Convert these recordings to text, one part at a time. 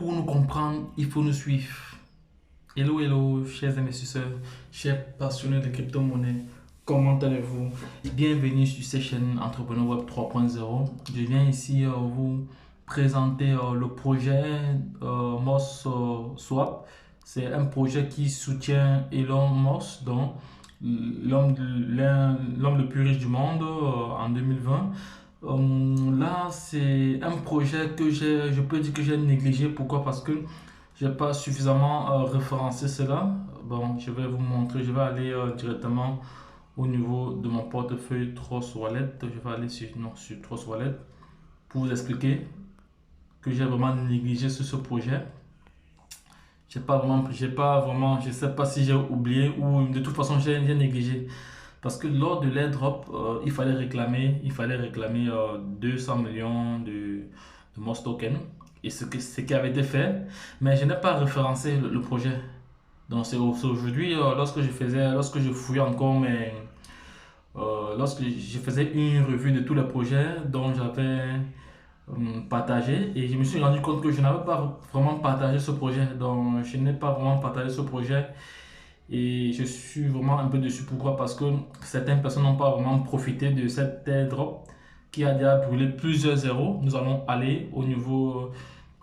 Pour nous comprendre, il faut nous suivre. Hello, hello, chers investisseurs, chers passionnés de crypto-monnaie. Comment allez-vous? Bienvenue sur cette chaîne Entrepreneur Web 3.0. Je viens ici vous présenter le projet Moss Swap. C'est un projet qui soutient Elon Musk, donc l'homme le plus riche du monde en 2020. Là, c'est un projet que je peux dire que j'ai négligé. Pourquoi? Parce que j'ai pas suffisamment référencé cela. Bon, je vais vous montrer. Je vais aller directement au niveau de mon portefeuille Trust Wallet. Je vais aller sur Trust Wallet pour vous expliquer que j'ai vraiment négligé sur ce projet. Je sais pas si j'ai oublié ou de toute façon j'ai négligé. Parce que lors de l'airdrop, il fallait réclamer 200 millions de Moss Token. Et ce qui avait été fait, mais je n'ai pas référencé le projet. Donc c'est aujourd'hui, lorsque je fouillais encore lorsque je faisais une revue de tous les projets dont j'avais partagé, et je me suis rendu compte que je n'avais pas vraiment partagé ce projet. Donc je n'ai pas vraiment partagé ce projet et je suis vraiment un peu dessus. Pourquoi? Parce que certaines personnes n'ont pas vraiment profité de cette airdrop qui a déjà brûlé plusieurs zéros. Nous allons aller au niveau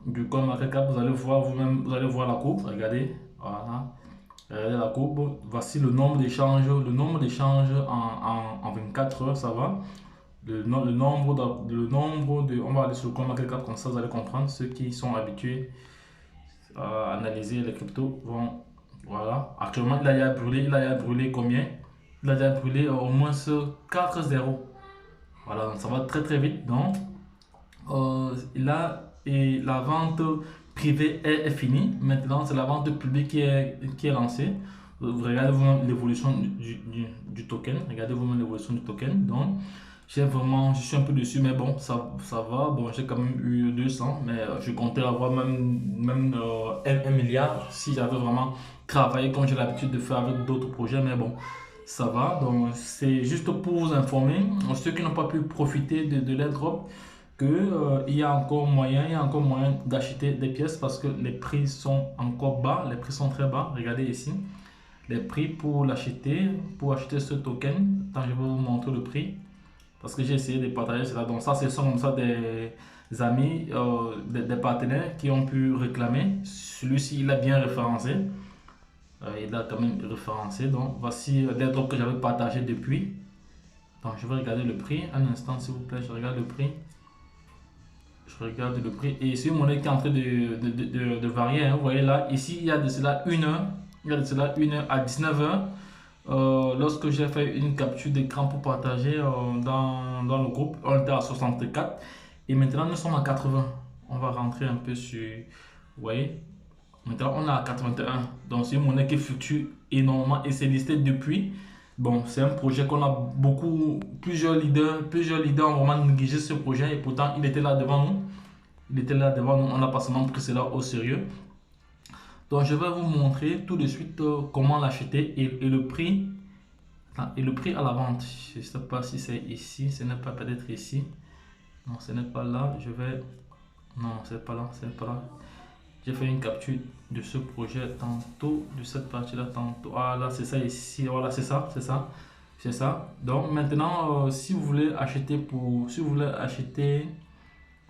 du CoinMarketCap. Vous allez voir vous-même, vous allez voir la courbe. Regardez, voilà. Regardez la courbe. Voici le nombre d'échanges. Le nombre d'échanges en 24 heures, ça va. On va aller sur le CoinMarketCap, comme ça vous allez comprendre. Ceux qui sont habitués à analyser les cryptos vont. Voilà. Actuellement, il a brûlé combien? Il a déjà brûlé au moins 4 zéros. Voilà, donc ça va très très vite. Donc, là, et la vente privée est finie. Maintenant, c'est la vente publique qui est lancée. Regardez vous l'évolution du token. Regardez vous-même l'évolution du token. Donc, je suis un peu dessus, mais bon, ça va. Bon, j'ai quand même eu 200, mais je comptais avoir même 1 milliard si j'avais vraiment travaillé comme j'ai l'habitude de faire avec d'autres projets, mais bon, ça va. Donc, c'est juste pour vous informer, ceux qui n'ont pas pu profiter de l'airdrop, que, il y a encore moyen d'acheter des pièces parce que les prix sont encore bas, les prix sont très bas. Regardez ici, les prix pour acheter ce token. Attends, je vais vous montrer le prix parce que j'ai essayé de partager cela. Donc ça, ce sont comme ça des amis, des partenaires qui ont pu réclamer. Celui-ci, il a bien référencé. Il a quand même référencé. Donc voici les drops que j'avais partagé depuis. Donc je vais regarder le prix. Un instant, s'il vous plaît, je regarde le prix. Je regarde le prix. Et c'est une monnaie qui est en train de varier, hein. Vous voyez là, ici, il y a de cela 1 heure. Il y a de cela 1 heure à 19 h. Lorsque j'ai fait une capture d'écran pour partager dans le groupe, on était à 64 et maintenant nous sommes à 80. On va rentrer un peu sur, vous voyez, maintenant on est à 81. Donc c'est une monnaie qui fluctue énormément et c'est listé depuis. Bon, c'est un projet qu'on a plusieurs leaders ont vraiment négligé ce projet et pourtant il était là devant nous. Il était là devant nous, on n'a pas seulement pris cela au sérieux. Donc je vais vous montrer tout de suite comment l'acheter et le prix. Et le prix à la vente. Je ne sais pas si c'est ici, ce n'est pas peut-être ici. Non, ce n'est pas là. Non, c'est pas là, c'est pas là. J'ai fait une capture de ce projet tantôt, de cette partie-là tantôt. Ah là, c'est ça ici. Voilà, c'est ça, c'est ça. C'est ça. Donc maintenant, si vous voulez acheter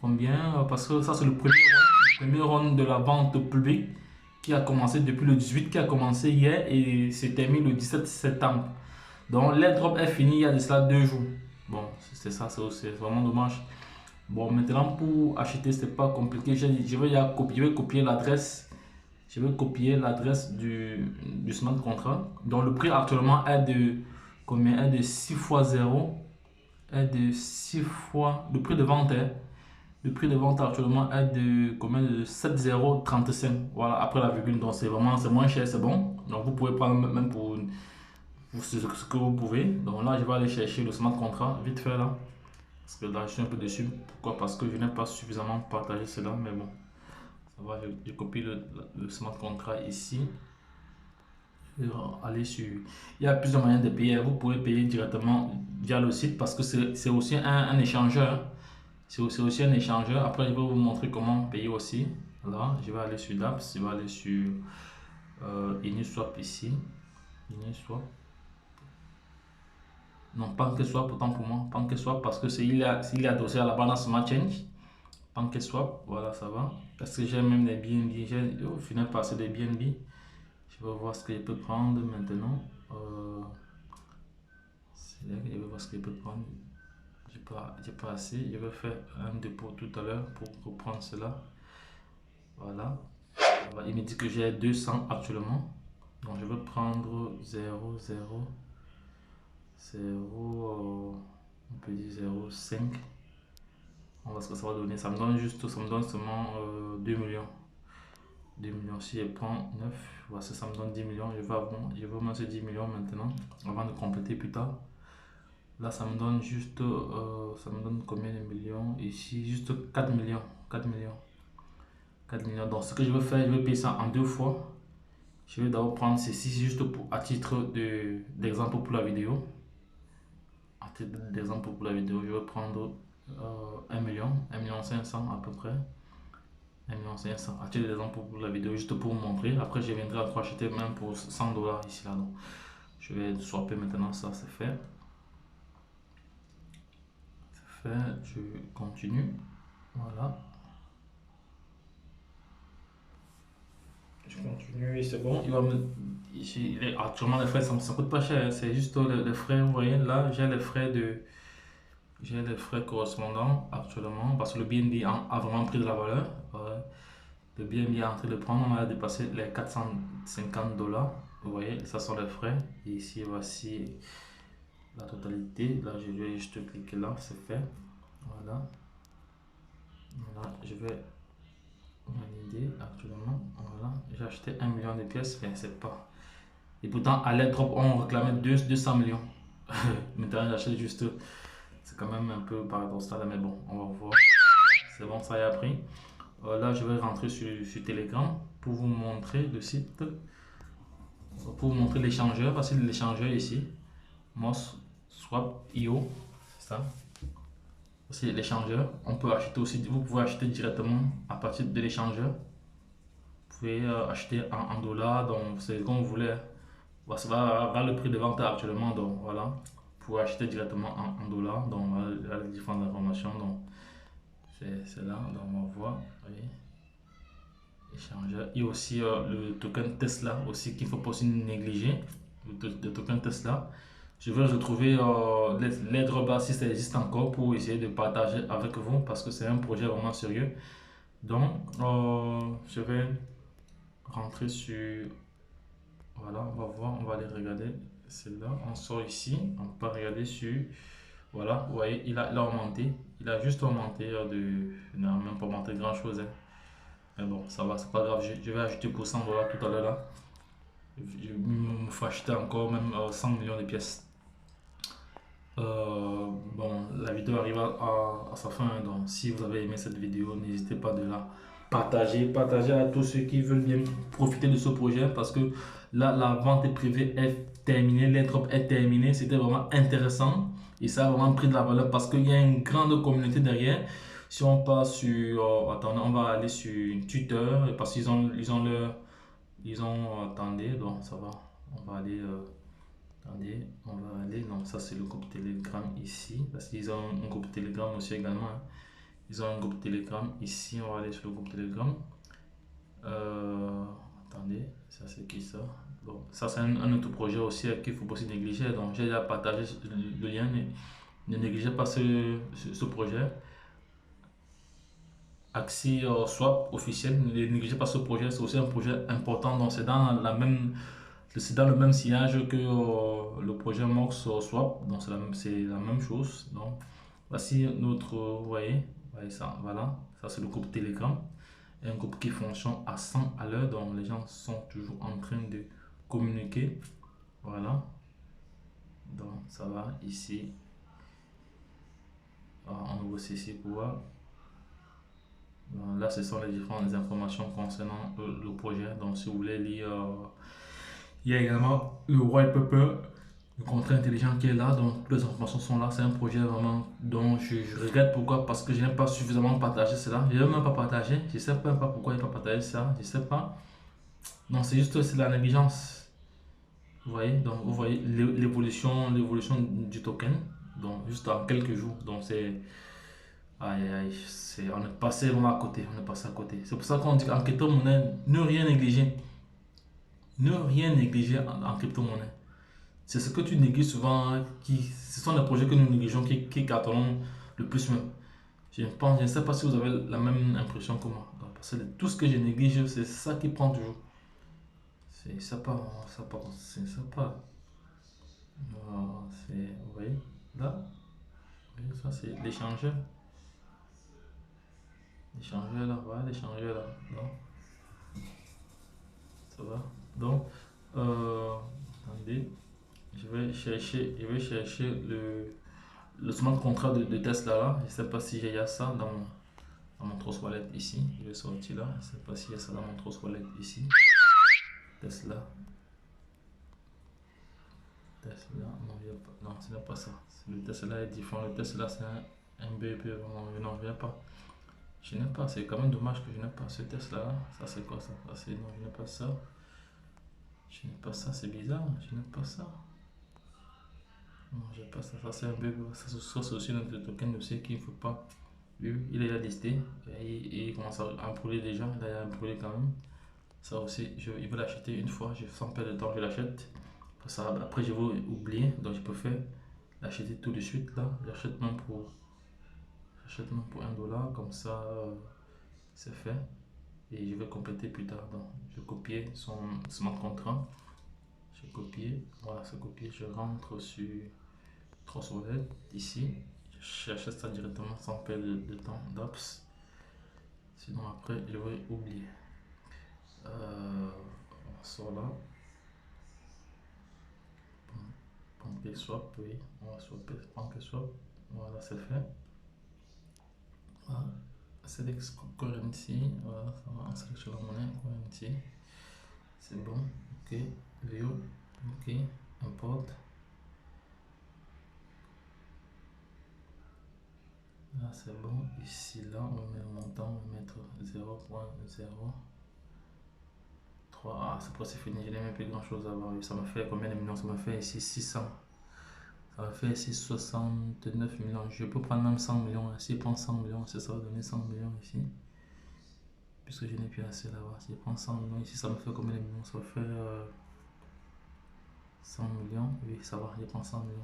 combien? Parce que ça c'est le premier round de la vente publique qui a commencé depuis le 18, qui a commencé hier et s'est terminé le 17 septembre. Donc l'airdrop est fini il y a de cela 2 jours. Bon, c'est ça, c'est vraiment dommage. Bon, maintenant pour acheter, c'est pas compliqué. Je vais copier l'adresse. Je vais copier l'adresse du smart contract. Donc le prix actuellement est de combien? Est de 6 fois 0. Est de 6 fois. Le prix de vente est. Le prix de vente actuellement est de combien? De 7,035. Voilà, après la virgule. Donc c'est moins cher, c'est bon. Donc vous pouvez prendre même pour ce que vous pouvez. Donc là, je vais aller chercher le smart contract vite fait là. Parce que là, je suis un peu déçu. Pourquoi? Parce que je n'ai pas suffisamment partagé cela. Mais bon, ça va. Je copie le smart contract ici. Aller sur. Il y a plusieurs moyens de payer. Vous pouvez payer directement via le site parce que c'est aussi un échangeur. C'est aussi un échangeur. Après, je vais vous montrer comment payer aussi. là, je vais aller sur DApps, je vais aller sur Uniswap ici. Uniswap. Non, PancakeSwap, autant pour moi. PancakeSwap parce que il est adossé à la Binance Smart Change. PancakeSwap, voilà, ça va. Parce que j'ai même des BNB. J'ai au final passé des BNB. Je vais voir ce que je peux prendre maintenant. C'est là que je vais voir ce que je peux prendre. J'ai pas assez. Je vais faire un dépôt tout à l'heure pour reprendre cela. Voilà. Il me dit que j'ai 200 actuellement. Donc je vais prendre 0, 0, 0, on peut dire 0,5. On va voir ce que ça va donner. Ça me donne seulement 2 millions. 2 millions. Si je prends 9, voici, ça me donne 10 millions. Je vais au 10 millions maintenant avant de compléter plus tard. Là, ça me donne juste, ça me donne combien de millions ici? Juste 4 millions. 4 millions. 4 millions. Donc, ce que je vais faire, je vais payer ça en 2 fois. Je vais d'abord prendre ceci juste à titre d'exemple pour la vidéo. À titre d'exemple pour la vidéo, je vais prendre 1 million, 1 million 500 à peu près. 1 million 500 à titre d'exemple pour la vidéo, juste pour vous montrer. Après, je viendrai encore acheter même pour 100 dollars ici là. Donc, je vais swapper maintenant, ça c'est fait. C'est fait, je continue. Voilà. Je continue et c'est bon. Actuellement, les frais, ça coûte pas cher. C'est juste les frais, vous voyez, là, j'ai les frais correspondants actuellement parce que le BNB a vraiment pris de la valeur. Ouais. Le BNB est en train de prendre, on a dépassé les 450 dollars. Vous voyez, ça sont les frais. Et ici, voici la totalité. Là, je vais juste cliquer là, c'est fait. Voilà. Là, je vais valider actuellement. Voilà, j'ai acheté 1 million de pièces, mais c'est pas. Et pourtant, à l'airdrop, on réclamait 200 millions. Maintenant, j'achète juste. C'est quand même un peu paradoxal, mais bon, on va voir. C'est bon, ça y a pris. Là, je vais rentrer sur Telegram pour vous montrer le site. Pour vous montrer l'échangeur. Voici l'échangeur ici. Swap.io. C'est ça. Voici l'échangeur. On peut acheter aussi. Vous pouvez acheter directement à partir de l'échangeur. Vous pouvez acheter en dollars. Donc, c'est comme vous voulez. Voilà le prix de vente actuellement. Donc, voilà. Vous pouvez acheter directement en dollars. Donc, voilà les différentes informations. Donc, c'est là. Donc, on va voir. Oui. Échangeur. Il y a aussi le token Tesla aussi qu'il ne faut pas aussi négliger. Le token Tesla. Je vais retrouver l'airdrop si ça existe encore pour essayer de partager avec vous parce que c'est un projet vraiment sérieux. Donc, je vais rentrer sur. Voilà, on va voir, on va aller regarder. C'est là, on sort ici. On peut regarder sur. Voilà, vous voyez, il a augmenté. Il a juste augmenté il n'a même pas augmenté grand chose. Hein. Mais bon, ça va, c'est pas grave. Je vais ajouter pour 100 dollars tout à l'heure là. Je me faut acheter encore même 100 millions de pièces. Bon, la vidéo arrive à sa fin. Donc, si vous avez aimé cette vidéo, n'hésitez pas de la partager à tous ceux qui veulent bien profiter de ce projet parce que là, la vente privée est terminée, l'airdrop est terminé. C'était vraiment intéressant et ça a vraiment pris de la valeur parce qu'il y a une grande communauté derrière. Si on passe sur, attendez, on va aller sur Twitter parce qu'ils attendez, donc ça va, on va aller. Attendez, on va aller. Non, ça c'est le groupe Telegram ici. Parce qu'ils ont un groupe Telegram aussi également. Hein. Ils ont un groupe Telegram ici. On va aller sur le groupe Telegram. Attendez, ça c'est qui ça? Bon, ça c'est un autre projet aussi qu'il faut pas aussi négliger. Donc j'ai déjà partagé le lien. Ne négligez pas ce projet. Axie Swap officiel. Ne négligez pas ce projet. C'est aussi un projet important. Donc c'est dans le même sillage que le projet Mox Swap, donc c'est la même chose. Donc voici notre, vous voyez ça, voilà, ça c'est le groupe Telegram, un groupe qui fonctionne à 100 à l'heure, donc les gens sont toujours en train de communiquer, voilà. Donc ça va ici, on ouvre ceci pour voir. Donc, là ce sont les différentes informations concernant le projet, donc si vous voulez lire. Il y a également le white paper le contrat intelligent qui est là, donc toutes les informations sont là. C'est un projet vraiment dont je regrette pourquoi, parce que je n'ai pas suffisamment partagé cela. Je n'ai même pas partagé, je ne sais même pas pourquoi je n'ai pas partagé ça, je ne sais pas. Non, c'est juste c'est la négligence. Vous voyez, donc vous voyez l'évolution du token, donc juste en quelques jours. Donc c'est, aïe aïe, on est passé vraiment à côté, on est passé à côté. C'est pour ça qu'on dit qu'en crypto-monnaie, ne rien négliger. Ne rien négliger en crypto-monnaie. C'est ce que tu négliges souvent, ce sont les projets que nous négligeons qui cartonnent le plus même. Je ne sais pas si vous avez la même impression que moi. Parce que tout ce que je néglige, c'est ça qui prend toujours. C'est ça pas, c'est ça pas. Vous voyez, là, vous voyez, ça c'est l'échangeur. L'échangeur là, voilà l'échangeur là. Donc, ça va. Donc, attendez, je vais chercher le smart contract de Tesla là. Je ne sais pas si il y a ça dans mon Trust Wallet ici. Je vais sortir là. Je ne sais pas s'il y a ça dans mon Trust Wallet ici. Tesla. Tesla. Non, il y a pas. Non, ce n'est pas ça. Le Tesla est différent. Le Tesla, c'est un BP. Non, je n'ai pas. Je n'ai pas. C'est quand même dommage que je n'ai pas ce Tesla là. Ça, c'est quoi ça? Non, je n'ai pas ça. Je n'ai pas ça. C'est bizarre. Je n'ai pas ça. Non, j'ai pas ça. Ça, c'est un BP. Ça, c'est aussi notre token aussi qu'il ne faut pas. Lui, il est listé et il commence à brûler déjà. Il a brûlé quand même. Ça aussi, il veut l'acheter une fois. Sans perdre de temps, je l'achète. Après, je vais oublier. Donc, je peux faire l'acheter tout de suite là. J'achète même pour $1. Comme ça, c'est fait. Et je vais compléter plus tard. Donc, je copie son smart contract. Je copie. Voilà, c'est copié. Je rentre sur Trust Wallet ici. J'achète ça directement sans perdre de temps d'apps. Sinon après je vais oublier. On sort là. PancakeSwap, oui. On va swapper PancakeSwap. Voilà, c'est fait. Voilà. Select currency. Voilà, ça va. On sélectionne la monnaie currency. C'est bon. Ok. View. Ok. Import. Là c'est bon. Ici là on va mettre le montant. On va mettre 0.0. Ah, c'est presque fini, je n'ai même plus grand chose à voir. Ça m'a fait combien de millions? Ça m'a fait ici 600. Ça m'a fait ici 69 millions. Je peux prendre même 100 millions. Si je prends 100 millions, ça va donner 100 millions ici. Puisque je n'ai plus assez là-bas. Si je prends 100 millions ici, ça me fait combien de millions? Ça fait 100 millions. Oui, ça va, je prends 100 millions.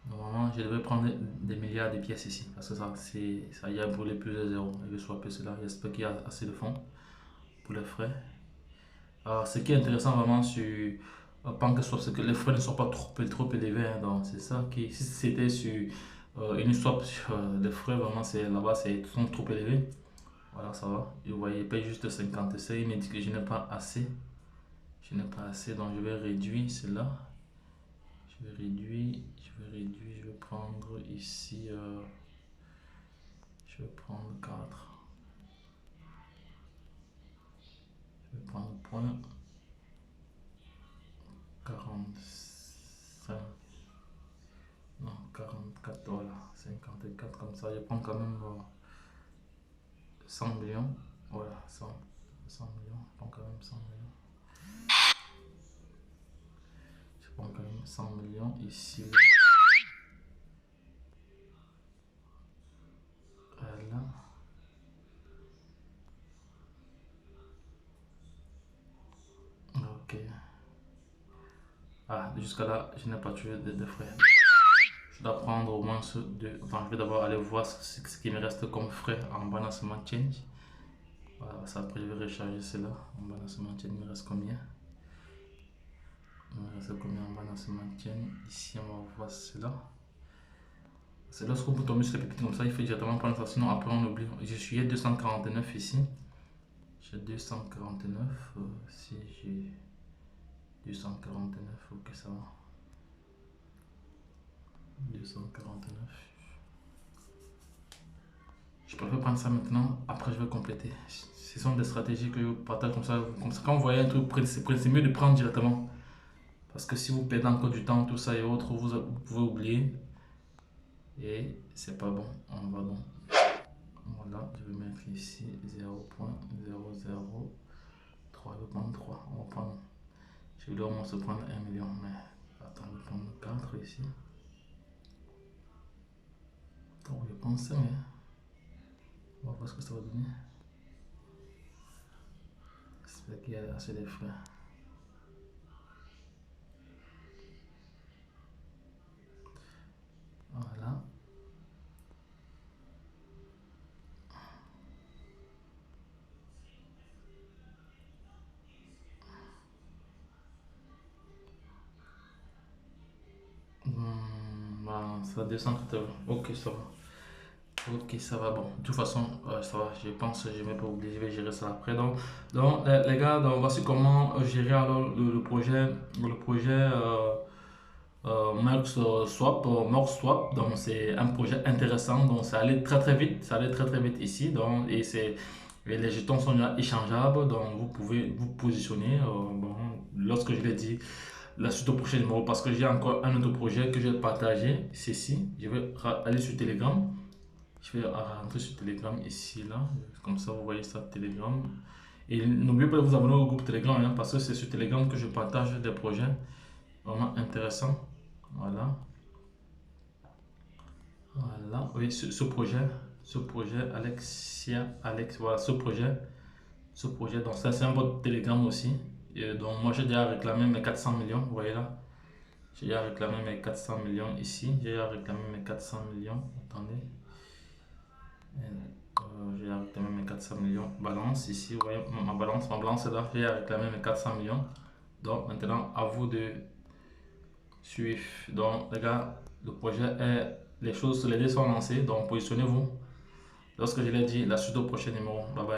Normalement, je devrais prendre des milliards de pièces ici. Parce que ça y a brûlé plus de zéro. Je vais swapper cela. J'espère qu'il y a assez de fonds pour les frais. Ce qui est intéressant vraiment sur PancakeSwap, c'est que les frais ne sont pas trop élevés. Hein. Donc c'est ça qui, si c'était sur une swap, les frais vraiment là-bas sont trop élevés. Voilà, ça va. Et vous voyez, il paye juste 55. Il me dit que je n'ai pas assez. Je n'ai pas assez, donc je vais réduire cela. Je vais réduire. Je vais prendre ici. Je vais prendre 4. Je vais prendre point 45. Non, 44 $. 54 comme ça. Je prends quand même 100 millions. Voilà, 100 millions. Je prends quand même 100 millions. Je prends quand même 100 millions ici. Voilà. Ok. Ah, jusqu'à là, je n'ai pas tué de frais. Je dois prendre au moins ceux de. Enfin, je vais d'abord aller voir ce qui me reste comme frais en Binance Smart Change. Voilà, ça après je vais recharger cela. En Binance Smart Chain, il me reste combien? Il me reste combien en Binance Smart Chain? Ici, on va voir cela. C'est lorsqu'on peut tomber sur les pépites comme ça, il faut directement prendre ça. Sinon, après, on oublie. Je suis à 249 ici. J'ai 249. Si j'ai 249, ok, ça va. 249. Je préfère prendre ça maintenant, après je vais compléter. Ce sont des stratégies que je partage comme ça. Quand vous voyez un truc, c'est mieux de prendre directement. Parce que si vous perdez encore du temps, tout ça et autres, vous pouvez oublier. Et c'est pas bon. On va donc. Voilà, je vais mettre ici 0.003. Je vais prendre 3. On va prendre. Je vais au moins se prendre 1 million. Mais attends, je vais prendre 4 ici. Donc je prends 5. On va voir ce que ça va donner. J'espère qu'il y a assez de frais. Voilà. Ça descend tout à l'heure. Ok, ça va. Ok, ça va. Bon, de toute façon, ça va. Je pense, je ne vais pas oublier, je vais gérer ça après. Donc les gars, donc, voici comment gérer alors le projet Merx Swap. Merx Swap. Donc, c'est un projet intéressant. Donc, ça allait très très vite. Ça allait très très vite ici. Donc, et les jetons sont déjà échangeables. Donc, vous pouvez vous positionner. Bon, lorsque je l'ai dit, la suite au prochain numéro, parce que j'ai encore un autre projet que je vais partager. C'est ici. Je vais aller sur Telegram. Je vais rentrer sur Telegram ici, là. Comme ça, vous voyez ça, Telegram. Et n'oubliez pas de vous abonner au groupe Telegram, hein, parce que c'est sur Telegram que je partage des projets vraiment intéressants. Voilà. Voilà. Oui, ce projet, Alex, voilà, ce projet, donc ça, c'est un bot Telegram aussi. Et donc, moi, j'ai déjà réclamé mes 400 millions, vous voyez là. J'ai déjà réclamé mes 400 millions ici. J'ai déjà réclamé mes 400 millions. Attendez. J'ai réclamé mes 400 millions. Balance ici, vous voyez ma balance est là. J'ai réclamé mes 400 millions. Donc maintenant, à vous de suivre. Donc les gars, le projet est, les dés sont lancés. Donc positionnez-vous. Lorsque je l'ai dit, la suite au prochain numéro. Bye bye.